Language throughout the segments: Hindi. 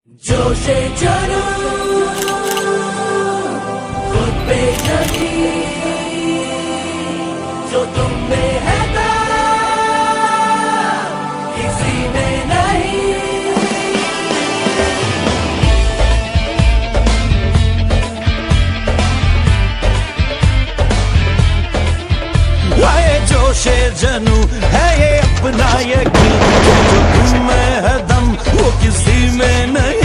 जोशे चलो खुद पे यकीन जो तुम में है था किसी में नहीं। आए जोशे जनू है ये अपना यकीन जो तुम में है दम वो किसी में नहीं।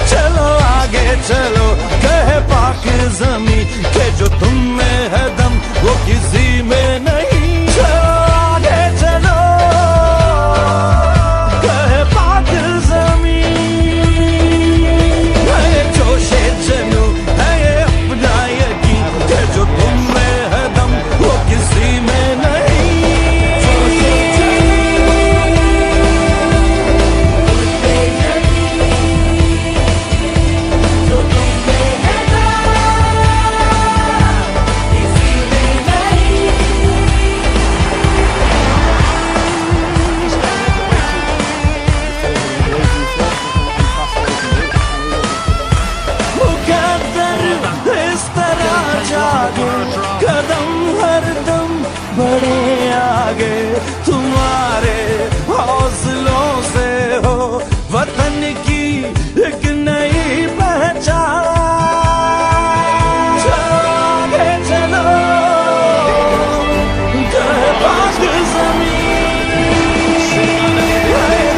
चलो आगे चलो कहे पाक ज़मीं के जो तुम में है दम वो किसी में नहीं। चलो आगे चलो कहे पाक ज़मीं। है जोशे जनू है ये अपना यकीन के जो तुम में है दम वो किसी में नहीं। कदम हर दम बढ़े आगे तुम्हारे हौसलों से हो वतन की एक नई पहचान। चलो आगे चलो कहे पाक ज़मीं।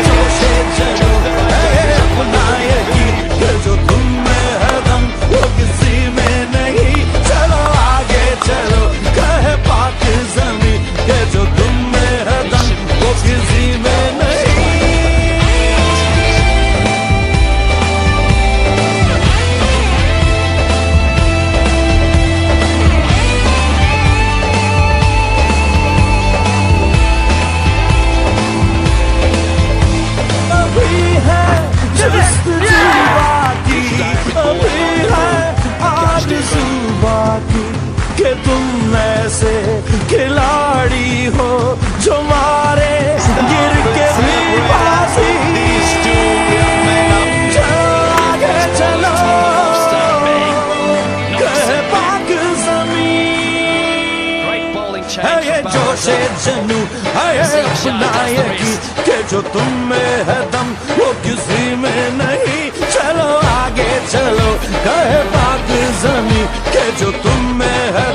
जोशे चलो है अपना यकीन कि जो तुम में है दम वो किसी में नहीं। चलो आगे चलो कहे पाक ज़मीं के जो तुम में है दम वो किसी में नहीं। अभी है जस्तजू बाकी, अभी है आरज़ू बाकी कि तुम ऐसे खिलाड़ी हो जो मारे गिर के भी बाजी। आगे चलो कहे पाक ज़मीं। है ये जोशे जनू है ये अपना यकीन कि जो तुम में है दम वो किसी में नहीं। चलो आगे चलो कहे पाक ज़मीं कि जो तुम में है